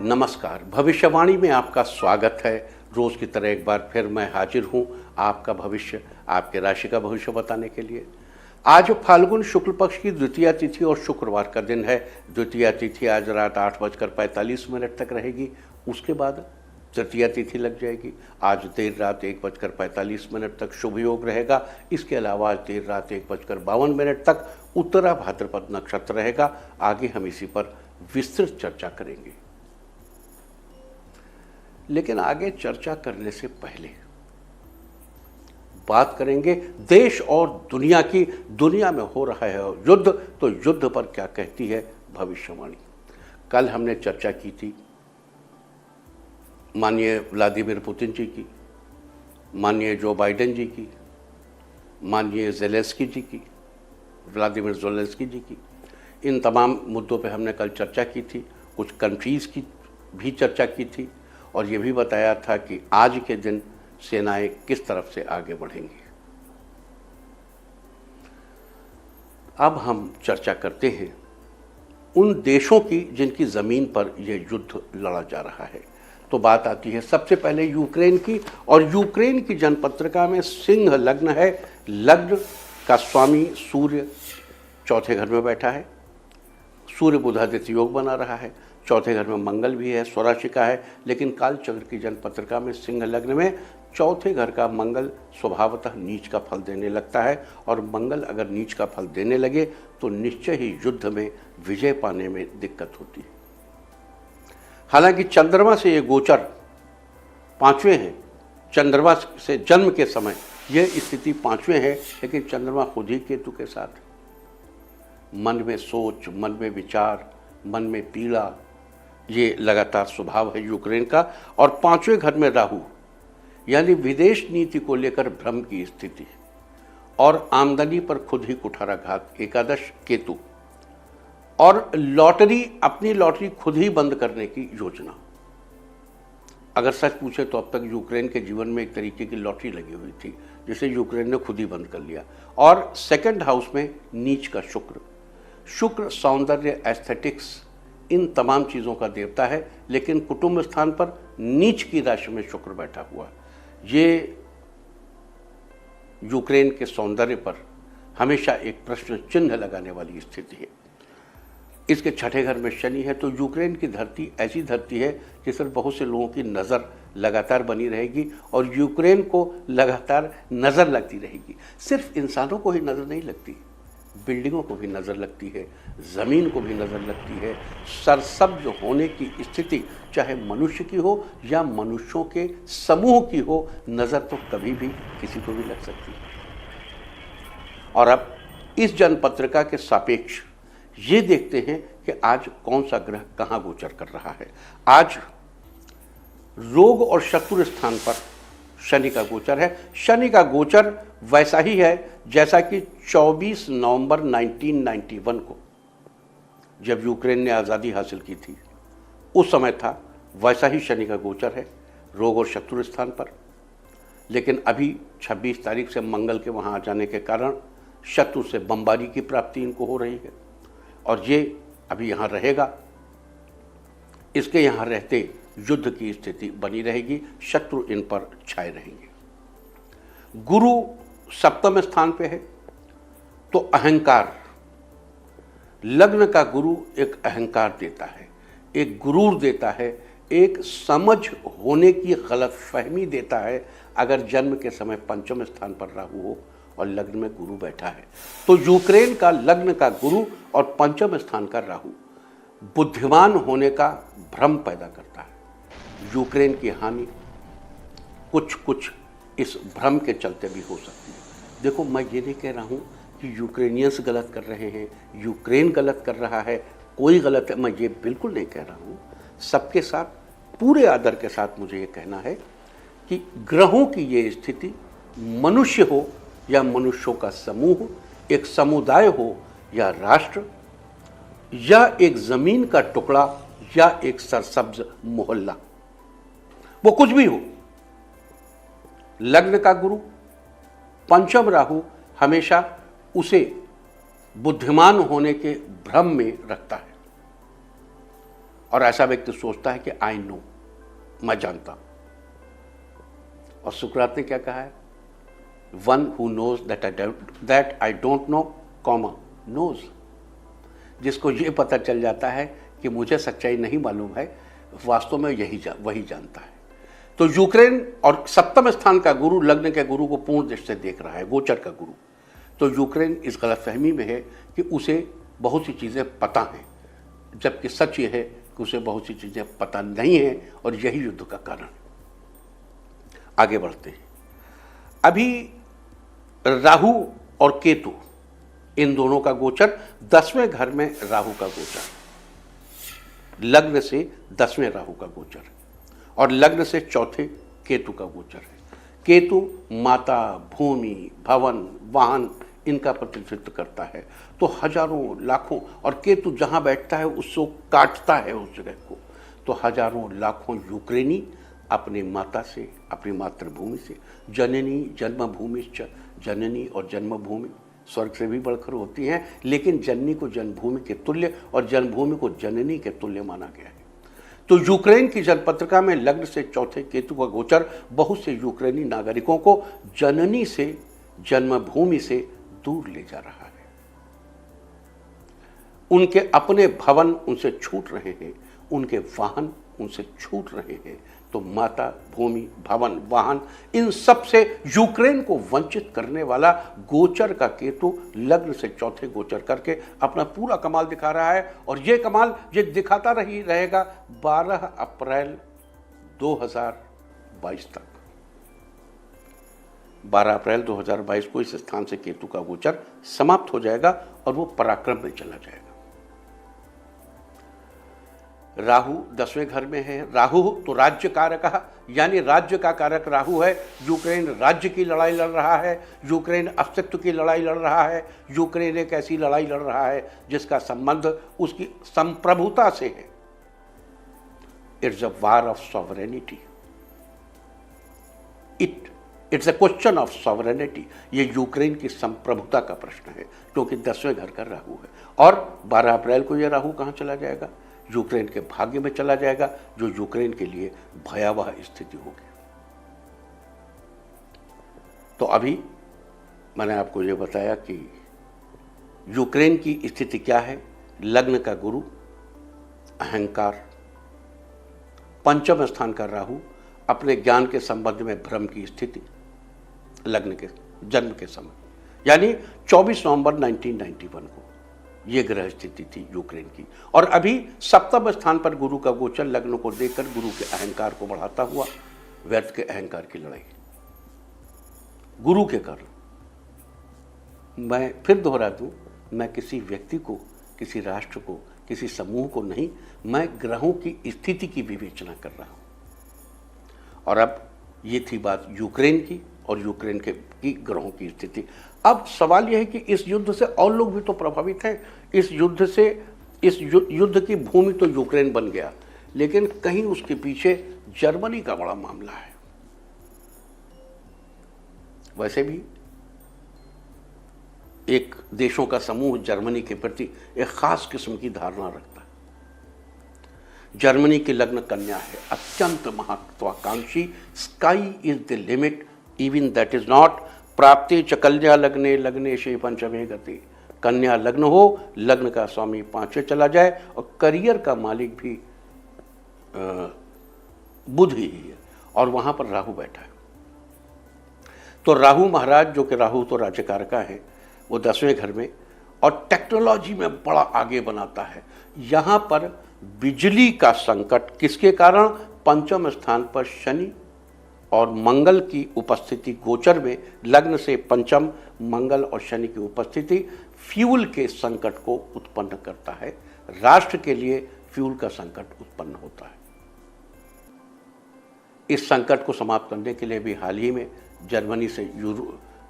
नमस्कार, भविष्यवाणी में आपका स्वागत है। रोज की तरह एक बार फिर मैं हाजिर हूं आपका भविष्य, आपके राशि का भविष्य बताने के लिए। आज फाल्गुन शुक्ल पक्ष की द्वितीया तिथि और शुक्रवार का दिन है। द्वितीया तिथि आज रात 8:45 तक रहेगी। उसके बाद तृतीया तिथि लग जाएगी। आज देर रात 1:45 तक शुभ योग रहेगा। इसके अलावा आज देर रात 1:52 तक उत्तरा भाद्रपद नक्षत्र रहेगा। आगे हम इसी पर विस्तृत चर्चा करेंगे, लेकिन आगे चर्चा करने से पहले बात करेंगे देश और दुनिया की। दुनिया में हो रहा है युद्ध, तो युद्ध पर क्या कहती है भविष्यवाणी। कल हमने चर्चा की थी माननीय व्लादिमीर पुतिन जी की, माननीय जो बाइडेन जी की, माननीय ज़ेलेंस्की जी की, व्लादिमीर ज़ेलेंस्की जी की। इन तमाम मुद्दों पे हमने कल चर्चा की थी। कुछ कंट्रीज़ की भी चर्चा की थी और ये भी बताया था कि आज के दिन सेनाएं किस तरफ से आगे बढ़ेंगी। अब हम चर्चा करते हैं उन देशों की जिनकी ज़मीन पर यह युद्ध लड़ा जा रहा है। तो बात आती है सबसे पहले यूक्रेन की, और यूक्रेन की जनपत्रिका में सिंह लग्न है। लग्न का स्वामी सूर्य चौथे घर में बैठा है। सूर्य बुधादित्य योग बना रहा है। चौथे घर में मंगल भी है, स्वराशि का है, लेकिन कालचक्र की जनपत्रिका में सिंह लग्न में चौथे घर का मंगल स्वभावतः नीच का फल देने लगता है। और मंगल अगर नीच का फल देने लगे तो निश्चय ही युद्ध में विजय पाने में दिक्कत होती है। हालांकि चंद्रमा से ये गोचर पांचवें हैं। चंद्रमा से जन्म के समय यह स्थिति पांचवें है, लेकिन चंद्रमा खुद ही केतु के साथ। मन में सोच, मन में विचार, मन में पीड़ा, ये लगातार स्वभाव है यूक्रेन का। और पांचवें घर में राहु, यानी विदेश नीति को लेकर भ्रम की स्थिति और आमदनी पर खुद ही कुठाराघात। एकादश केतु और लॉटरी, अपनी लॉटरी खुद ही बंद करने की योजना। अगर सच पूछे तो अब तक यूक्रेन के जीवन में एक तरीके की लॉटरी लगी हुई थी, जिसे यूक्रेन ने खुद ही बंद कर लिया। और सेकंड हाउस में नीच का शुक्र। शुक्र सौंदर्य, एस्थेटिक्स, इन तमाम चीज़ों का देवता है, लेकिन कुटुंब स्थान पर नीच की राशि में शुक्र बैठा हुआ। ये यूक्रेन के सौंदर्य पर हमेशा एक प्रश्न चिन्ह लगाने वाली स्थिति है। इसके छठे घर में शनि है, तो यूक्रेन की धरती ऐसी धरती है जिस पर बहुत से लोगों की नज़र लगातार बनी रहेगी और यूक्रेन को लगातार नज़र लगती रहेगी। सिर्फ इंसानों को ही नज़र नहीं लगती, बिल्डिंगों को भी नज़र लगती है, ज़मीन को भी नज़र लगती है। सरसब्ज होने की स्थिति चाहे मनुष्य की हो या मनुष्यों के समूह की हो, नज़र तो कभी भी किसी को भी लग सकती है। और अब इस जनपत्रिका के सापेक्ष ये देखते हैं कि आज कौन सा ग्रह कहाँ गोचर कर रहा है। आज रोग और शत्रु स्थान पर शनि का गोचर है। शनि का गोचर वैसा ही है जैसा कि 24 नवंबर 1991 को जब यूक्रेन ने आज़ादी हासिल की थी उस समय था, वैसा ही शनि का गोचर है रोग और शत्रु स्थान पर। लेकिन अभी 26 तारीख से मंगल के वहाँ आ जाने के कारण शत्रु से बमबारी की प्राप्ति इनको हो रही है और ये अभी यहाँ रहेगा। इसके यहाँ रहते युद्ध की स्थिति बनी रहेगी, शत्रु इन पर छाए रहेंगे। गुरु सप्तम स्थान पे है, तो अहंकार, लग्न का गुरु एक अहंकार देता है, एक गुरूर देता है, एक समझ होने की गलतफहमी देता है। अगर जन्म के समय पंचम स्थान पर राहु हो और लग्न में गुरु बैठा है, तो यूक्रेन का लग्न का गुरु और पंचम स्थान का राहु बुद्धिमान होने का भ्रम पैदा करता है। यूक्रेन की हानि कुछ इस भ्रम के चलते भी हो सकती है। देखो, मैं ये नहीं कह रहा हूँ कि यूक्रेनियंस गलत कर रहे हैं, यूक्रेन गलत कर रहा है, कोई गलत है, मैं ये बिल्कुल नहीं कह रहा हूँ। सबके साथ पूरे आदर के साथ मुझे ये कहना है कि ग्रहों की ये स्थिति, मनुष्य हो या मनुष्यों का समूह, एक समुदाय हो या राष्ट्र, या एक ज़मीन का टुकड़ा या एक सरसब्ज मोहल्ला, वो कुछ भी हो, लग्न का गुरु पंचम राहु हमेशा उसे बुद्धिमान होने के भ्रम में रखता है और ऐसा व्यक्ति सोचता है कि आई नो, मैं जानता। और सुकरात ने क्या कहा है? One who knows that I don't know, comma knows. जिसको ये पता चल जाता है कि मुझे सच्चाई नहीं मालूम है, वास्तव में वही जानता है। तो यूक्रेन और सप्तम स्थान का गुरु लग्न के गुरु को पूर्ण दृष्टि से देख रहा है, गोचर का गुरु। तो यूक्रेन इस गलतफहमी में है कि उसे बहुत सी चीज़ें पता हैं, जबकि सच ये है कि उसे बहुत सी चीज़ें पता नहीं है, और यही युद्ध का कारण है। आगे बढ़ते हैं। अभी राहु और केतु, इन दोनों का गोचर 10वें घर में, राहु का गोचर, लग्न से 10वें राहु का गोचर, और लग्न से चौथे केतु का गोचर है। केतु माता, भूमि, भवन, वाहन, इनका प्रतिनिधित्व करता है। तो हजारों लाखों, और केतु जहां बैठता है उसको काटता है उस जगह को। तो हजारों लाखों यूक्रेनी अपने माता से, अपनी मातृभूमि से, जननी जन्मभूमिश्च, जननी और जन्मभूमि स्वर्ग से भी बढ़कर होती हैं, लेकिन जननी को जन्मभूमि के तुल्य और जन्मभूमि को जननी के तुल्य माना गया है। तो यूक्रेन की जन्मपत्रिका में लग्न से चौथे केतु का गोचर बहुत से यूक्रेनी नागरिकों को जननी से, जन्मभूमि से दूर ले जा रहा है। उनके अपने भवन उनसे छूट रहे हैं, उनके वाहन उनसे छूट रहे हैं। तो माता, भूमि, भवन, वाहन, इन सब से यूक्रेन को वंचित करने वाला गोचर का केतु लग्न से चौथे गोचर करके अपना पूरा कमाल दिखा रहा है। और ये कमाल ये दिखाता रहेगा 12 अप्रैल 2022 तक। 12 अप्रैल 2022 को इस स्थान से केतु का गोचर समाप्त हो जाएगा और वो पराक्रम में चला जाएगा। राहु 10वें घर में है। राहु तो राज्य कारक, यानी राज्य का कारक राहु है। यूक्रेन राज्य की लड़ाई लड़ रहा है, यूक्रेन अस्तित्व की लड़ाई लड़ रहा है, यूक्रेन एक ऐसी लड़ाई लड़ रहा है जिसका संबंध उसकी संप्रभुता से है। It's a war of sovereignty, it's a question of sovereignty. ये यूक्रेन की संप्रभुता का प्रश्न है, क्योंकि 10वें घर का राहु है। और 12 अप्रैल को यह राहु कहाँ चला जाएगा? यूक्रेन के भाग्य में चला जाएगा, जो यूक्रेन के लिए भयावह स्थिति होगी। तो अभी मैंने आपको यह बताया कि यूक्रेन की स्थिति क्या है। लग्न का गुरु अहंकार, पंचम स्थान का राहु अपने ज्ञान के संबंध में भ्रम की स्थिति, लग्न के जन्म के समय, यानी 24 नवंबर 1991 को ये ग्रह स्थिति थी यूक्रेन की। और अभी सप्तम स्थान पर गुरु का गोचर लग्न को देखकर गुरु के अहंकार को बढ़ाता हुआ व्यर्थ के अहंकार की लड़ाई गुरु के कारण। मैं फिर दोहरा दूं, मैं किसी व्यक्ति को, किसी राष्ट्र को, किसी समूह को नहीं, मैं ग्रहों की स्थिति की विवेचना कर रहा हूं। और अब ये थी बात यूक्रेन की और यूक्रेन की ग्रहों की स्थिति। अब सवाल यह है कि इस युद्ध से और लोग भी तो प्रभावित हैं। इस युद्ध से, इस युद्ध की भूमि तो यूक्रेन बन गया, लेकिन कहीं उसके पीछे जर्मनी का बड़ा मामला है। वैसे भी एक देशों का समूह जर्मनी के प्रति एक खास किस्म की धारणा रखता है। जर्मनी की लग्न कन्या है, अत्यंत महत्वाकांक्षी। Sky is the limit, even that is not. प्राप्ति च कन्या लग्ने, लग्ने शे पंचमे गति। कन्या लग्न हो, लग्न का स्वामी 5वें चला जाए, और करियर का मालिक भी बुध ही है, और वहां पर राहु बैठा है। तो राहु महाराज, जो कि राहु तो राज्यकारका है, वो 10वें घर में, और टेक्नोलॉजी में बड़ा आगे बनाता है। यहां पर बिजली का संकट किसके कारण? पंचम स्थान पर शनि और मंगल की उपस्थिति गोचर में, लग्न से पंचम मंगल और शनि की उपस्थिति फ्यूल के संकट को उत्पन्न करता है। राष्ट्र के लिए फ्यूल का संकट उत्पन्न होता है। इस संकट को समाप्त करने के लिए भी हाल ही में जर्मनी से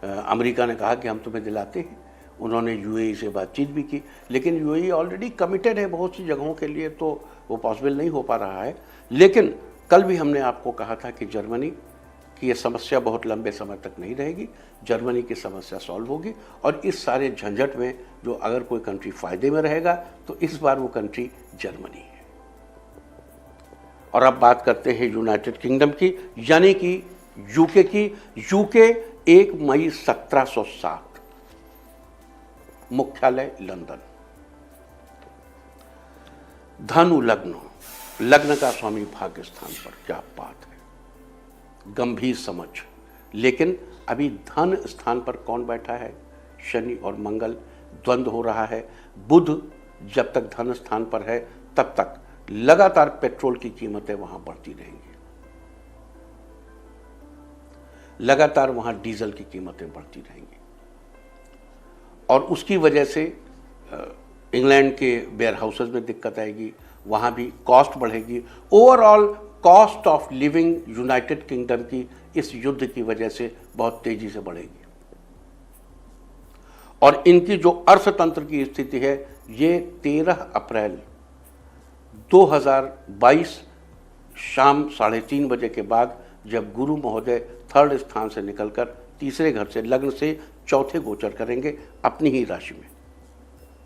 अमेरिका ने कहा कि हम तुम्हें दिलाते हैं। उन्होंने यूएई से बातचीत भी की, लेकिन यूएई ऑलरेडी कमिटेड है बहुत सी जगहों के लिए, तो वो पॉसिबल नहीं हो पा रहा है। लेकिन कल भी हमने आपको कहा था कि जर्मनी की ये समस्या बहुत लंबे समय तक नहीं रहेगी, जर्मनी की समस्या सॉल्व होगी। और इस सारे झंझट में जो अगर कोई कंट्री फायदे में रहेगा तो इस बार वो कंट्री जर्मनी है। और अब बात करते हैं यूनाइटेड किंगडम की, यानी कि यूके की। यूके 1 मई 1707, मुख्यालय लंदन। धनु लग्न, लग्न का स्वामी भाग्य स्थान पर, क्या बात है, गंभीर समझ। लेकिन अभी धन स्थान पर कौन बैठा है? शनि और मंगल, द्वंद्व हो रहा है। बुध जब तक धन स्थान पर है तब तक लगातार पेट्रोल की कीमतें वहां बढ़ती रहेंगी, लगातार वहां डीजल की कीमतें बढ़ती रहेंगी, और उसकी वजह से इंग्लैंड के वेयर हाउसेज में दिक्कत आएगी, वहाँ भी कॉस्ट बढ़ेगी। Overall cost of living United kingdom की इस युद्ध की वजह से बहुत तेजी से बढ़ेगी। और इनकी जो अर्थतंत्र की स्थिति है, ये 13 अप्रैल 2022 शाम 3:30 बजे के बाद, जब गुरु महोदय 3rd स्थान से निकलकर तीसरे घर से, लग्न से चौथे गोचर करेंगे अपनी ही राशि में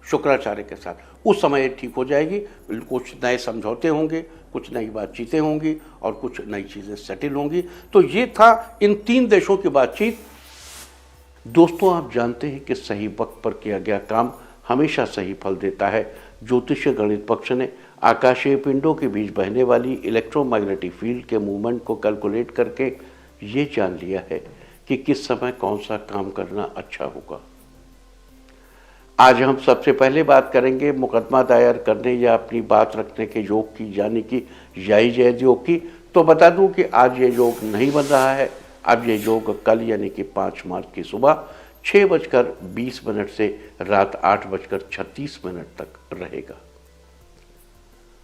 शुक्राचार्य के साथ, उस समय ठीक हो जाएगी। कुछ नए समझौते होंगे, कुछ नई बातचीतें होंगी और कुछ नई चीज़ें सेटल होंगी। तो ये था इन 3 देशों की बातचीत। दोस्तों, आप जानते हैं कि सही वक्त पर किया गया काम हमेशा सही फल देता है। ज्योतिष गणित पक्ष ने आकाशीय पिंडों के बीच बहने वाली इलेक्ट्रोमैग्नेटिक फील्ड के मूवमेंट को कैलकुलेट करके ये जान लिया है कि किस समय कौन सा काम करना अच्छा होगा। आज हम सबसे पहले बात करेंगे मुकदमा दायर करने या अपनी बात रखने के योग की, यानी कि याई जैद योग की। तो बता दूं कि आज ये योग नहीं बन रहा है। अब ये योग कल यानी कि 5 मार्च की सुबह 6:20 से रात 8:36 तक रहेगा।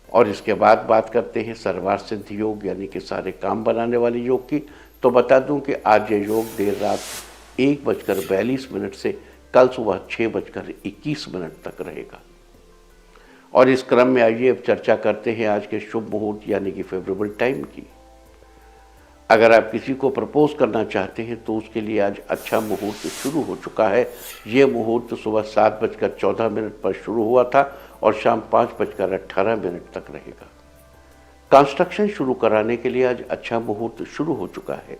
और इसके बाद बात करते हैं सर्वार्थ सिद्धि योग, यानी कि सारे काम बनाने वाले योग की। तो बता दूं कि आज ये योग देर रात 1:42 से कल सुबह 6:21 तक रहेगा। और इस क्रम में आइए अब चर्चा करते हैं आज के शुभ मुहूर्त, यानी कि फेवरेबल टाइम की। अगर आप किसी को प्रपोज करना चाहते हैं तो उसके लिए आज अच्छा मुहूर्त शुरू हो चुका है। ये मुहूर्त सुबह 7:14 पर शुरू हुआ था और शाम 5:18 तक रहेगा। कंस्ट्रक्शन शुरू कराने के लिए आज अच्छा मुहूर्त शुरू हो चुका है।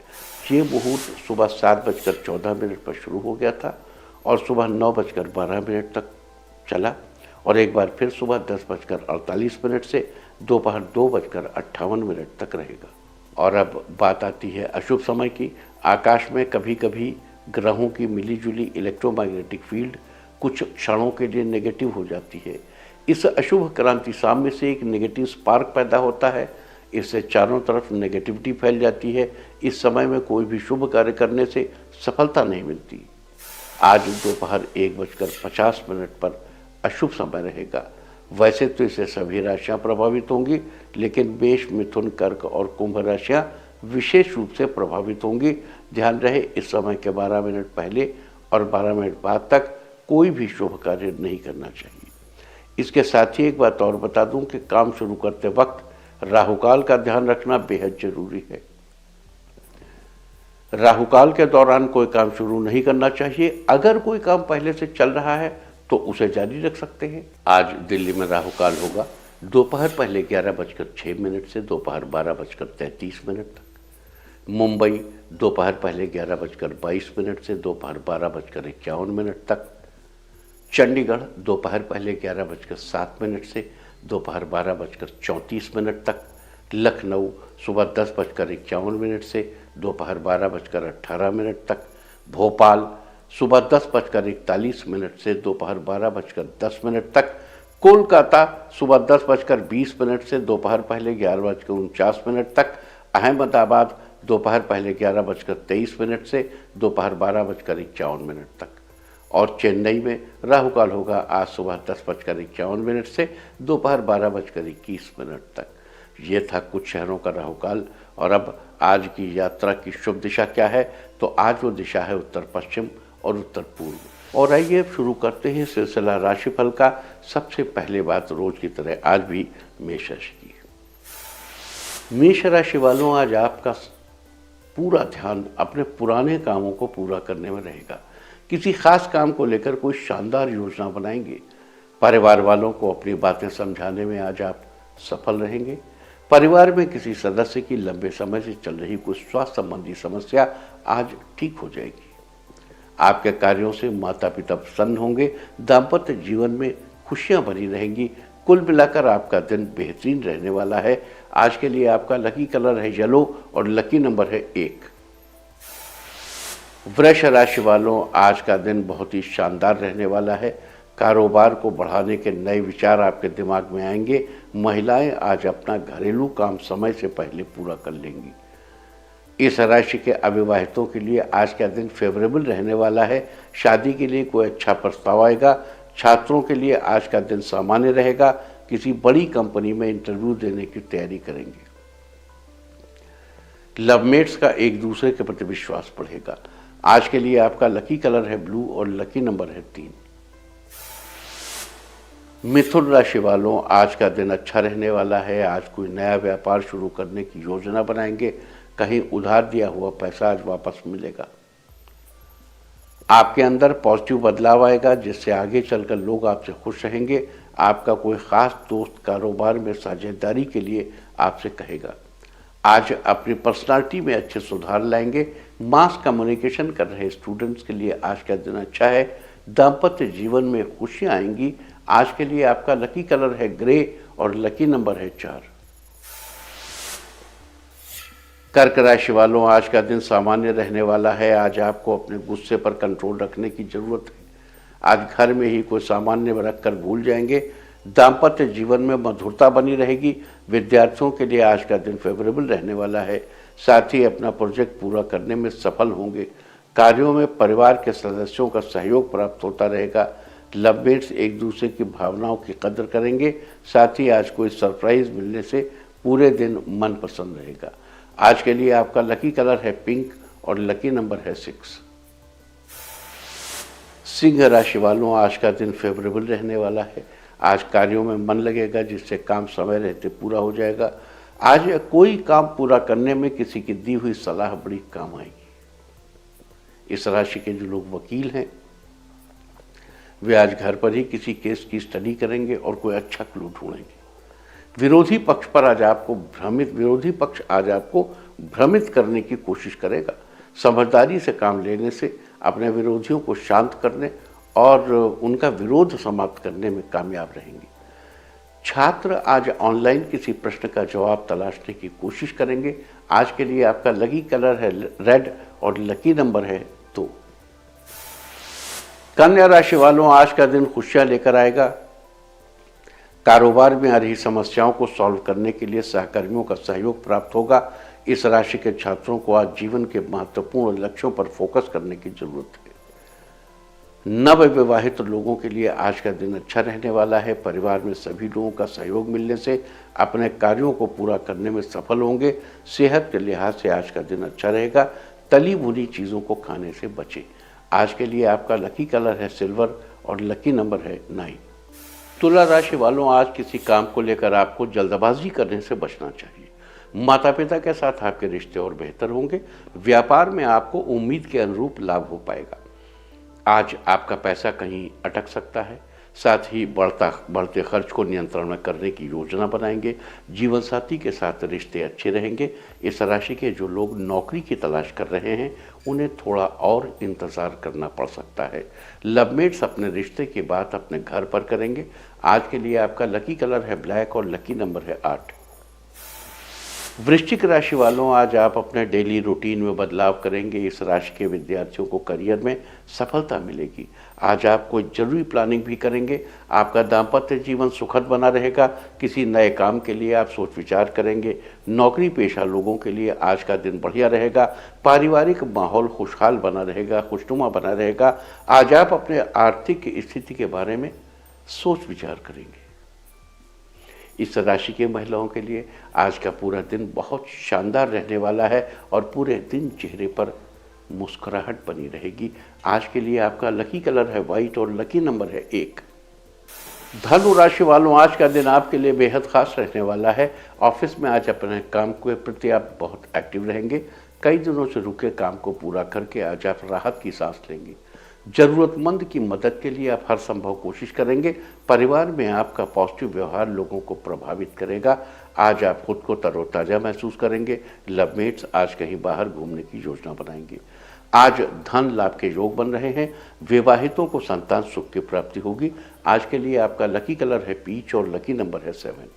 ये मुहूर्त सुबह 7:14 पर शुरू हो गया था और सुबह 9:12 तक चला, और एक बार फिर सुबह 10:48 से दोपहर 2:58 तक रहेगा। और अब बात आती है अशुभ समय की। आकाश में कभी कभी ग्रहों की मिलीजुली इलेक्ट्रोमैग्नेटिक फील्ड कुछ क्षणों के लिए नेगेटिव हो जाती है। इस अशुभ क्रांति साम्य से एक नेगेटिव स्पार्क पैदा होता है। इससे चारों तरफ नेगेटिविटी फैल जाती है। इस समय में कोई भी शुभ कार्य करने से सफलता नहीं मिलती। आज दोपहर 1:50 पर अशुभ समय रहेगा। वैसे तो इससे सभी राशियां प्रभावित होंगी, लेकिन मेष, मिथुन, कर्क और कुंभ राशियां विशेष रूप से प्रभावित होंगी। ध्यान रहे, इस समय के 12 मिनट पहले और 12 मिनट बाद तक कोई भी शुभ कार्य नहीं करना चाहिए। इसके साथ ही एक बात और बता दूं कि काम शुरू करते वक्त राहुकाल का ध्यान रखना बेहद जरूरी है। राहुकाल के दौरान कोई काम शुरू नहीं करना चाहिए। अगर कोई काम पहले से चल रहा है तो उसे जारी रख सकते हैं। आज दिल्ली में राहुकाल होगा दोपहर पहले 11:06 से दोपहर 12:33 तक। मुंबई दोपहर पहले 11:22 से दोपहर 12:51 तक। चंडीगढ़ दोपहर पहले 11:07 से दोपहर 12:34 तक। लखनऊ सुबह 10:51 से दोपहर 12:18 तक। भोपाल सुबह 10:41 से दोपहर 12:10 तक। कोलकाता सुबह 10:20 से दोपहर पहले 11:49 तक। अहमदाबाद दोपहर पहले 11:23 से दोपहर 12:51 तक। और चेन्नई में राहुकाल होगा आज सुबह 10:51 से दोपहर 12:21 तक। ये था कुछ शहरों का राहुकाल। और अब आज की यात्रा की शुभ दिशा क्या है? तो आज वो दिशा है उत्तर पश्चिम और उत्तर पूर्व। और आइए अब शुरू करते हैं सिलसिला राशिफल का। सबसे पहले बात रोज की तरह आज भी मेष राशि की। मेष राशि वालों, आज आपका पूरा ध्यान अपने पुराने कामों को पूरा करने में रहेगा। किसी खास काम को लेकर कोई शानदार योजना बनाएंगे। परिवार वालों को अपनी बातें समझाने में आज आप सफल रहेंगे। परिवार में किसी सदस्य की लंबे समय से चल रही कुछ स्वास्थ्य संबंधी समस्या आज ठीक हो जाएगी। आपके कार्यों से माता पिता प्रसन्न होंगे। दाम्पत्य जीवन में खुशियां बनी रहेंगी। कुल मिलाकर आपका दिन बेहतरीन रहने वाला है। आज के लिए आपका लकी कलर है येलो और लकी नंबर है 1। वृष राशि वालों, आज का दिन बहुत ही शानदार रहने वाला है। कारोबार को बढ़ाने के नए विचार आपके दिमाग में आएंगे। महिलाएं आज अपना घरेलू काम समय से पहले पूरा कर लेंगी। इस राशि के अविवाहितों के लिए आज का दिन फेवरेबल रहने वाला है। शादी के लिए कोई अच्छा प्रस्ताव आएगा। छात्रों के लिए आज का दिन सामान्य रहेगा। किसी बड़ी कंपनी में इंटरव्यू देने की तैयारी करेंगे। लवमेट्स का एक दूसरे के प्रति विश्वास बढ़ेगा। आज के लिए आपका लकी कलर है ब्लू और लकी नंबर है 3। मिथुन राशि वालों, आज का दिन अच्छा रहने वाला है। आज कोई नया व्यापार शुरू करने की योजना बनाएंगे। कहीं उधार दिया हुआ पैसा आज वापस मिलेगा। आपके अंदर पॉजिटिव बदलाव आएगा, जिससे आगे चलकर लोग आपसे खुश रहेंगे। आपका कोई खास दोस्त कारोबार में साझेदारी के लिए आपसे कहेगा। आज अपनी पर्सनालिटी में अच्छे सुधार लाएंगे। मास कम्युनिकेशन कर रहे स्टूडेंट्स के लिए आज का दिन अच्छा है। दाम्पत्य जीवन में खुशियां आएंगी। आज के लिए आपका लकी कलर है ग्रे और लकी नंबर है 4। कर्क राशि वालों, आज का दिन सामान्य रहने वाला है। आज आपको अपने गुस्से पर कंट्रोल रखने की जरूरत है। आज घर में ही कोई सामान्य रखकर भूल जाएंगे। दाम्पत्य जीवन में मधुरता बनी रहेगी। विद्यार्थियों के लिए आज का दिन फेवरेबल रहने वाला है। साथ ही अपना प्रोजेक्ट पूरा करने में सफल होंगे। कार्यों में परिवार के सदस्यों का सहयोग प्राप्त होता रहेगा। लवमेट्स एक दूसरे की भावनाओं की कदर करेंगे। साथ ही आज कोई सरप्राइज मिलने से पूरे दिन मन पसंद रहेगा। आज के लिए आपका लकी कलर है पिंक और लकी नंबर है 6। सिंह राशि वालों, आज का दिन फेवरेबल रहने वाला है। आज कार्यों में मन लगेगा, जिससे काम समय रहते पूरा हो जाएगा। आज कोई काम पूरा करने में किसी की दी हुई सलाह बड़ी काम आएगी। इस राशि के जो लोग वकील हैं वे आज घर पर ही किसी केस की स्टडी करेंगे और कोई अच्छा क्लू ढूंढेंगे। विरोधी पक्ष आज आपको भ्रमित करने की कोशिश करेगा। समझदारी से काम लेने से अपने विरोधियों को शांत करने और उनका विरोध समाप्त करने में कामयाब रहेंगे। छात्र आज ऑनलाइन किसी प्रश्न का जवाब तलाशने की कोशिश करेंगे। आज के लिए आपका लकी कलर है रेड और लकी नंबर है 2। कन्या राशि वालों, आज का दिन खुशियां लेकर आएगा। कारोबार में आ रही समस्याओं को सॉल्व करने के लिए सहकर्मियों का सहयोग प्राप्त होगा। इस राशि के छात्रों को आज जीवन के महत्वपूर्ण लक्ष्यों पर फोकस करने की जरूरत है। नवविवाहित लोगों के लिए आज का दिन अच्छा रहने वाला है। परिवार में सभी लोगों का सहयोग मिलने से अपने कार्यों को पूरा करने में सफल होंगे। सेहत के लिहाज से आज का दिन अच्छा रहेगा। तली भुनी चीज़ों को खाने से बचें। आज के लिए आपका लकी कलर है सिल्वर और लकी नंबर है 9। तुला राशि वालों, आज किसी काम को लेकर आपको जल्दबाजी करने से बचना चाहिए। माता पिता के साथ आपके रिश्ते और बेहतर होंगे। व्यापार में आपको उम्मीद के अनुरूप लाभ हो पाएगा। आज आपका पैसा कहीं अटक सकता है। साथ ही बढ़ते खर्च को नियंत्रण में करने की योजना बनाएंगे। जीवन साथी के साथ रिश्ते अच्छे रहेंगे। इस राशि के जो लोग नौकरी की तलाश कर रहे हैं उन्हें थोड़ा और इंतज़ार करना पड़ सकता है। लवमेट्स अपने रिश्ते की बात अपने घर पर करेंगे। आज के लिए आपका लकी कलर है ब्लैक और लकी नंबर है 8। वृश्चिक राशि वालों, आज आप अपने डेली रूटीन में बदलाव करेंगे। इस राशि के विद्यार्थियों को करियर में सफलता मिलेगी। आज आप कोई जरूरी प्लानिंग भी करेंगे। आपका दाम्पत्य जीवन सुखद बना रहेगा। किसी नए काम के लिए आप सोच विचार करेंगे। नौकरी पेशा लोगों के लिए आज का दिन बढ़िया रहेगा। पारिवारिक माहौल खुशहाल बना रहेगा, खुशनुमा बना रहेगा। आज आप अपने आर्थिक स्थिति के बारे में सोच विचार करेंगे। इस राशि के महिलाओं के लिए आज का पूरा दिन बहुत शानदार रहने वाला है और पूरे दिन चेहरे पर मुस्कुराहट बनी रहेगी। आज के लिए आपका लकी कलर है वाइट और लकी नंबर है 1। धनु राशि वालों, आज का दिन आपके लिए बेहद खास रहने वाला है। ऑफिस में आज अपने काम के प्रति आप बहुत एक्टिव रहेंगे। कई दिनों से रुके काम को पूरा करके आज आप राहत की सांस लेंगे। जरूरतमंद की मदद के लिए आप हर संभव कोशिश करेंगे। परिवार में आपका पॉजिटिव व्यवहार लोगों को प्रभावित करेगा। आज आप खुद को तरोताज़ा महसूस करेंगे। लवमेट्स आज कहीं बाहर घूमने की योजना बनाएंगे। आज धन लाभ के योग बन रहे हैं। विवाहितों को संतान सुख की प्राप्ति होगी। आज के लिए आपका लकी कलर है पीच और लकी नंबर है 7।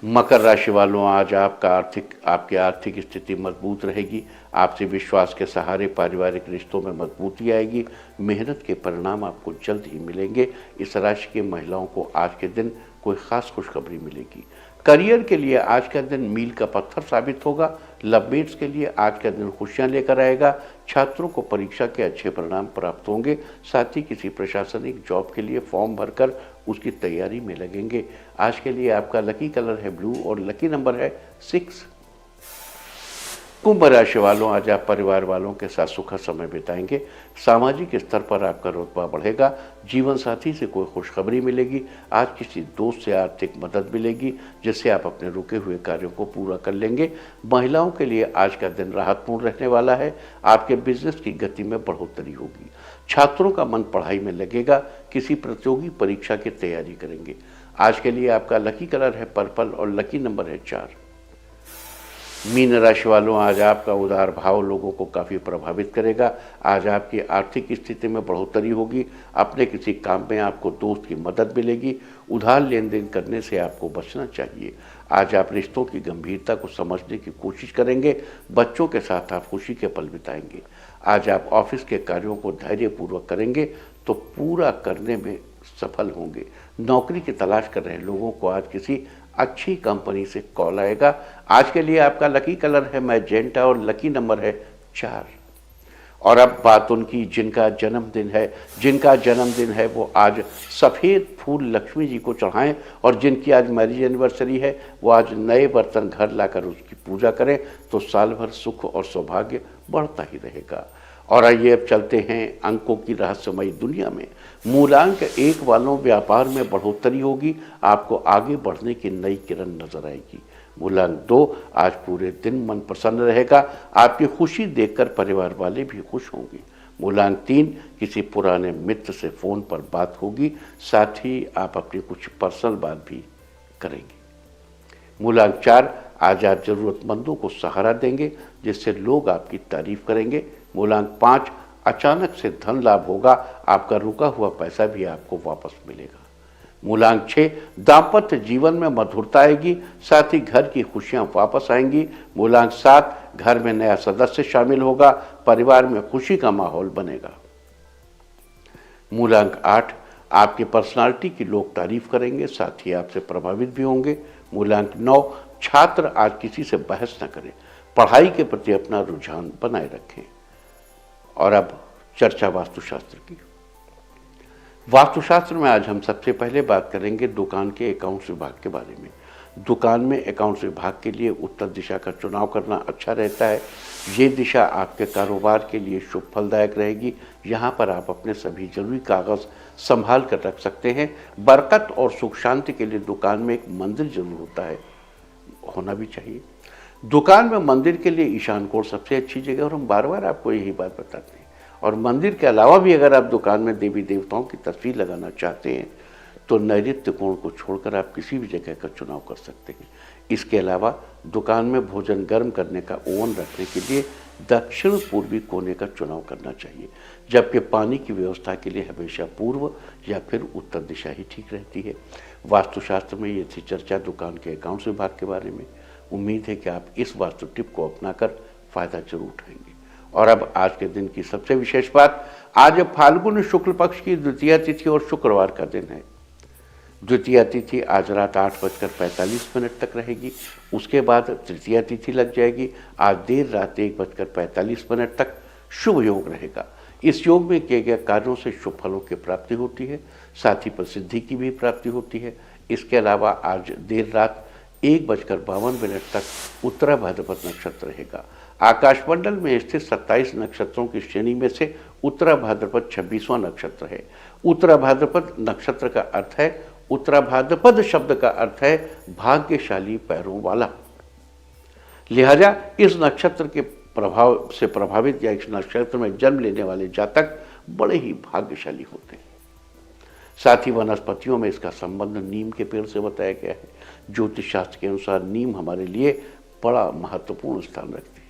मकर राशि वालों, आज आपकी आर्थिक स्थिति मजबूत रहेगी। आपसे विश्वास के सहारे पारिवारिक रिश्तों में मजबूती आएगी। मेहनत के परिणाम आपको जल्द ही मिलेंगे। इस राशि की महिलाओं को आज के दिन कोई खास खुशखबरी मिलेगी। करियर के लिए आज का दिन मील का पत्थर साबित होगा। लवमेट्स के लिए आज का दिन खुशियां लेकर आएगा। छात्रों को परीक्षा के अच्छे परिणाम प्राप्त होंगे। साथ ही किसी प्रशासनिक जॉब के लिए फॉर्म भरकर उसकी तैयारी में लगेंगे। आज के लिए आपका लकी कलर है ब्लू और लकी नंबर है 6। कुंभ राशि वालों, आज आप परिवार वालों के साथ सुखद समय बिताएंगे। सामाजिक स्तर पर आपका रुतबा बढ़ेगा। जीवन साथी से कोई खुशखबरी मिलेगी। आज किसी दोस्त से आर्थिक मदद मिलेगी जिससे आप अपने रुके हुए कार्यों को पूरा कर लेंगे। महिलाओं के लिए आज का दिन राहतपूर्ण रहने वाला है। आपके बिजनेस की गति में बढ़ोतरी होगी। छात्रों का मन पढ़ाई में लगेगा। किसी प्रतियोगी परीक्षा की तैयारी करेंगे। आज के लिए आपका लकी कलर है पर्पल और लकी नंबर है 4। मीन राशि वालों, आज आपका उदार भाव लोगों को काफ़ी प्रभावित करेगा। आज आपकी आर्थिक स्थिति में बढ़ोतरी होगी। अपने किसी काम में आपको दोस्त की मदद मिलेगी। उधार लेन देन करने से आपको बचना चाहिए। आज आप रिश्तों की गंभीरता को समझने की कोशिश करेंगे। बच्चों के साथ आप खुशी के पल बिताएंगे। आज आप ऑफिस के कार्यों को धैर्यपूर्वक करेंगे तो पूरा करने में सफल होंगे। नौकरी की तलाश कर रहे लोगों को आज किसी अच्छी कंपनी से कॉल आएगा। आज के लिए आपका लकी कलर है मैजेंटा और लकी नंबर है 4। और अब बात उनकी जिनका जन्मदिन है वो आज सफ़ेद फूल लक्ष्मी जी को चढ़ाएं। और जिनकी आज मैरिज एनिवर्सरी है वो आज नए बर्तन घर लाकर उसकी पूजा करें तो साल भर सुख और सौभाग्य बढ़ता ही रहेगा। और आइए अब चलते हैं अंकों की रहस्यमयी दुनिया में। मूलांक 1 वालों, व्यापार में बढ़ोतरी होगी। आपको आगे बढ़ने की नई किरण नजर आएगी। मूलांक 2, आज पूरे दिन मन प्रसन्न रहेगा। आपकी खुशी देखकर परिवार वाले भी खुश होंगे। मूलांक 3, किसी पुराने मित्र से फ़ोन पर बात होगी। साथ ही आप अपनी कुछ पर्सनल बात भी करेंगे। मूलांक 4, आज आप ज़रूरतमंदों को सहारा देंगे जिससे लोग आपकी तारीफ करेंगे। मूलांक 5, अचानक से धन लाभ होगा। आपका रुका हुआ पैसा भी आपको वापस मिलेगा। मूलांक 6, दाम्पत्य जीवन में मधुरता आएगी। साथ ही घर की खुशियां वापस आएंगी। मूलांक 7, घर में नया सदस्य शामिल होगा। परिवार में खुशी का माहौल बनेगा। मूलांक 8, आपकी पर्सनालिटी की लोग तारीफ करेंगे। साथ ही आपसे प्रभावित भी होंगे। मूलांक 9, छात्र आज किसी से बहस न करें। पढ़ाई के प्रति अपना रुझान बनाए रखें। और अब चर्चा वास्तुशास्त्र की। वास्तुशास्त्र में आज हम सबसे पहले बात करेंगे दुकान के अकाउंट्स विभाग के बारे में। दुकान में अकाउंट्स विभाग के लिए उत्तर दिशा का चुनाव करना अच्छा रहता है। ये दिशा आपके कारोबार के लिए शुभ फलदायक रहेगी। यहाँ पर आप अपने सभी जरूरी कागज संभाल कर रख सकते हैं। बरकत और सुख शांति के लिए दुकान में एक मंदिर जरूर होना भी चाहिए। दुकान में मंदिर के लिए ईशान कोण सबसे अच्छी जगह, और हम बार बार आपको यही बात बताते हैं। और मंदिर के अलावा भी अगर आप दुकान में देवी देवताओं की तस्वीर लगाना चाहते हैं तो नैऋत्य कोण को छोड़कर आप किसी भी जगह का चुनाव कर सकते हैं। इसके अलावा दुकान में भोजन गर्म करने का ओवन रखने के लिए दक्षिण पूर्वी कोने का चुनाव करना चाहिए। जबकि पानी की व्यवस्था के लिए हमेशा पूर्व या फिर उत्तर दिशा ही ठीक रहती है। वास्तुशास्त्र में ये थी चर्चा दुकान के अकाउंट्स विभाग के बारे में। उम्मीद है कि आप इस वास्तु टिप को अपनाकर फायदा जरूर उठाएंगे। और अब आज के दिन की सबसे विशेष बात, आज फाल्गुन शुक्ल पक्ष की द्वितीया तिथि और शुक्रवार का दिन है। द्वितीया तिथि आज रात 8:45 तक रहेगी। उसके बाद तृतीया तिथि लग जाएगी। आज देर रात 1:45 तक शुभ योग रहेगा। इस योग में किए गए कार्यों से शुभ फलों की प्राप्ति होती है। साथ ही प्रसिद्धि की भी प्राप्ति होती है। इसके अलावा आज देर रात 1:52 तक उत्तरा भाद्रपद नक्षत्र रहेगा। आकाशमंडल में स्थित 27 नक्षत्रों की श्रेणी में से उत्तरा भाद्रपद 26वां नक्षत्र है। उत्तरा भाद्रपद नक्षत्र का अर्थ है, उत्तरा भाद्रपद शब्द का अर्थ है भाग्यशाली पैरों वाला। लिहाजा इस नक्षत्र के प्रभाव से प्रभावित या इस नक्षत्र में जन्म लेने वाले जातक बड़े ही भाग्यशाली होते हैं। साथ ही वनस्पतियों में इसका संबंध नीम के पेड़ से बताया गया है। ज्योतिष शास्त्र के अनुसार नीम हमारे लिए बड़ा महत्वपूर्ण स्थान रखती है।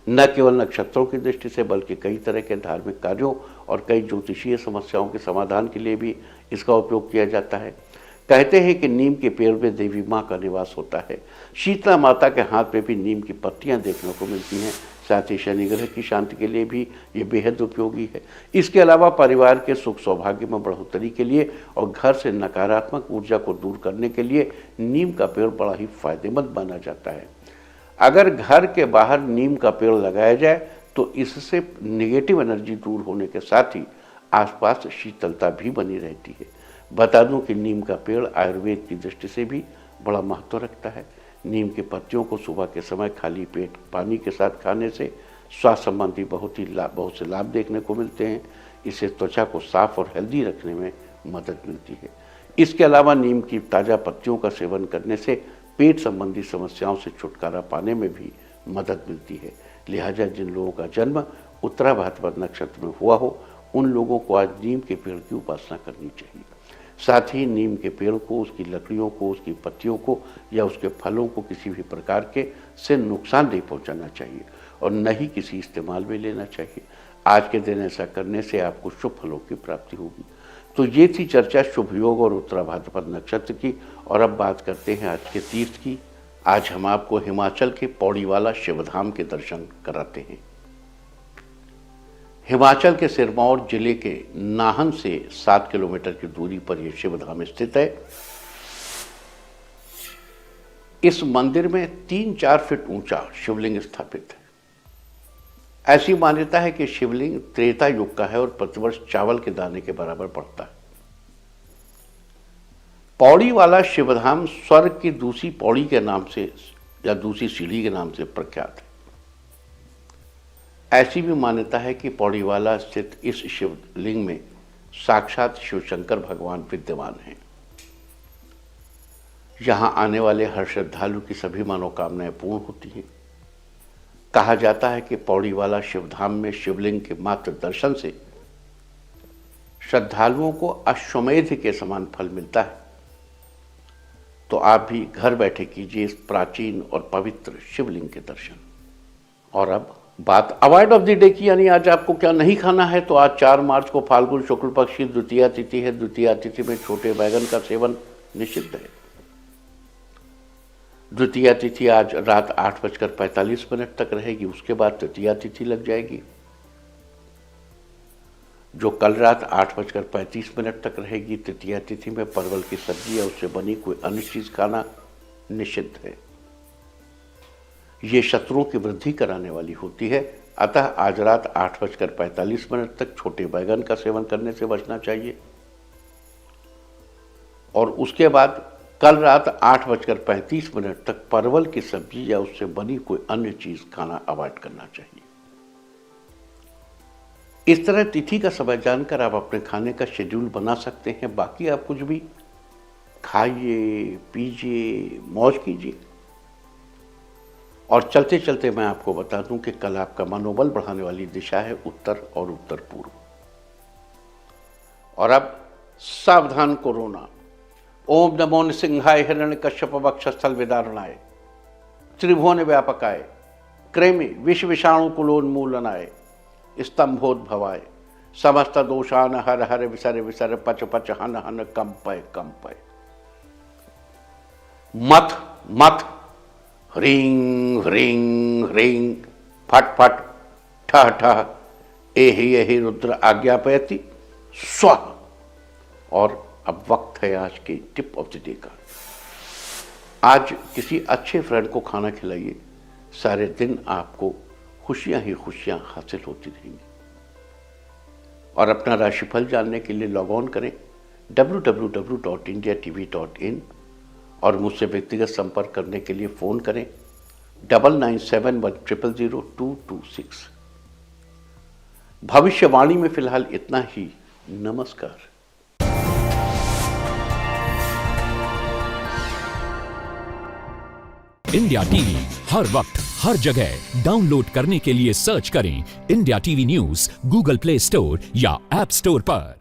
न केवल नक्षत्रों की दृष्टि से बल्कि कई तरह के धार्मिक कार्यों और कई ज्योतिषीय समस्याओं के समाधान के लिए भी इसका उपयोग किया जाता है। कहते हैं कि नीम के पेड़ में देवी माँ का निवास होता है। शीतला माता के हाथ में भी नीम की पत्तियां देखने को मिलती हैं। साथ ही शनि ग्रह की शांति के लिए भी ये बेहद उपयोगी है। इसके अलावा परिवार के सुख सौभाग्य में बढ़ोतरी के लिए और घर से नकारात्मक ऊर्जा को दूर करने के लिए नीम का पेड़ बड़ा ही फायदेमंद माना जाता है। अगर घर के बाहर नीम का पेड़ लगाया जाए तो इससे नेगेटिव एनर्जी दूर होने के साथ ही आसपास शीतलता भी बनी रहती है। बता दूं कि नीम का पेड़ आयुर्वेद की दृष्टि से भी बड़ा महत्व रखता है। नीम की पत्तियों को सुबह के समय खाली पेट पानी के साथ खाने से स्वास्थ्य संबंधी बहुत से लाभ देखने को मिलते हैं। इससे त्वचा को साफ और हेल्दी रखने में मदद मिलती है। इसके अलावा नीम की ताज़ा पत्तियों का सेवन करने से पेट संबंधी समस्याओं से छुटकारा पाने में भी मदद मिलती है। लिहाजा जिन लोगों का जन्म उत्तरा भाद्रपद नक्षत्र में हुआ हो उन लोगों को आज नीम के पेड़ की उपासना करनी चाहिए। साथ ही नीम के पेड़ को, उसकी लकड़ियों को, उसकी पत्तियों को या उसके फलों को किसी भी प्रकार के से नुकसान नहीं पहुंचाना चाहिए और न ही किसी इस्तेमाल में लेना चाहिए। आज के दिन ऐसा करने से आपको शुभ फलों की प्राप्ति होगी। तो ये थी चर्चा शुभ योग और उत्तरा भाद्रपद नक्षत्र की। और अब बात करते हैं आज के तीर्थ की। आज हम आपको हिमाचल के पौड़ीवाला शिवधाम के दर्शन कराते हैं। हिमाचल के सिरमौर जिले के नाहन से 7 किलोमीटर की दूरी पर यह शिवधाम स्थित है। इस मंदिर में 3-4 फीट ऊंचा शिवलिंग स्थापित है। ऐसी मान्यता है कि शिवलिंग त्रेता युग का है और प्रतिवर्ष चावल के दाने के बराबर पड़ता है। पौड़ी वाला शिवधाम स्वर्ग की दूसरी पौड़ी के नाम से या दूसरी सीढ़ी के नाम से प्रख्यात है। ऐसी भी मान्यता है कि पौड़ीवाला स्थित इस शिवलिंग में साक्षात शिवशंकर भगवान विद्यमान हैं। यहाँ आने वाले हर श्रद्धालु की सभी मनोकामनाएं पूर्ण होती हैं। कहा जाता है कि पौड़ीवाला शिवधाम में शिवलिंग के मात्र दर्शन से श्रद्धालुओं को अश्वमेध के समान फल मिलता है। तो आप भी घर बैठे कीजिए इस प्राचीन और पवित्र शिवलिंग के दर्शन। और अब बात अवॉइड ऑफ द डे की, यानी आज आपको क्या नहीं खाना है। तो आज 4 मार्च को फाल्गुन शुक्ल पक्ष की द्वितीया तिथि है। द्वितीया तिथि में छोटे बैगन का सेवन निषिद्ध है। द्वितीया तिथि आज रात 8:45 तक रहेगी। उसके बाद तृतीया तिथि लग जाएगी जो कल रात 8:35 तक रहेगी। तृतीया तिथि में परवल की सब्जी या उससे बनी कोई अन्य चीज खाना निषिद्ध है। ये शत्रुओं की वृद्धि कराने वाली होती है। अतः आज रात 8:45 तक छोटे बैगन का सेवन करने से बचना चाहिए और उसके बाद कल रात 8:35 तक परवल की सब्जी या उससे बनी कोई अन्य चीज खाना अवॉइड करना चाहिए। इस तरह तिथि का समय जानकर आप अपने खाने का शेड्यूल बना सकते हैं। बाकी आप कुछ भी खाइए, पीजिए, मौज कीजिए। और चलते चलते मैं आपको बता दूं कि कल आपका मनोबल बढ़ाने वाली दिशा है उत्तर और उत्तर पूर्व। और अब सावधान कोरोना। ओम नमो नृसिंहाय हिरण्यकश्यप वक्षस्थल विदारणाय त्रिभुवन व्यापकाय कृमि विष विषाणु कुलोन्मूलनाय स्तंभोद्भवाय समस्त दोषान हर हर विसर विसर पच पच हन हन कंपय कंपय मथ मथ ह्रीं ह्रीं ह्रीं फट फट ठह ठह एहि एहि रुद्र आज्ञापयति स्वः। और अब वक्त है आज के टिप ऑफ द डे का। आज किसी अच्छे फ्रेंड को खाना खिलाइए। सारे दिन आपको खुशियां ही खुशियां हासिल होती रहेंगी। और अपना राशिफल जानने के लिए लॉग ऑन करें www.indiatv.in और मुझसे व्यक्तिगत संपर्क करने के लिए फ़ोन करें 9971000226। भविष्यवाणी में फिलहाल इतना ही। नमस्कार। इंडिया टीवी हर वक्त हर जगह डाउनलोड करने के लिए सर्च करें India TV news Google play store या ऐप स्टोर पर।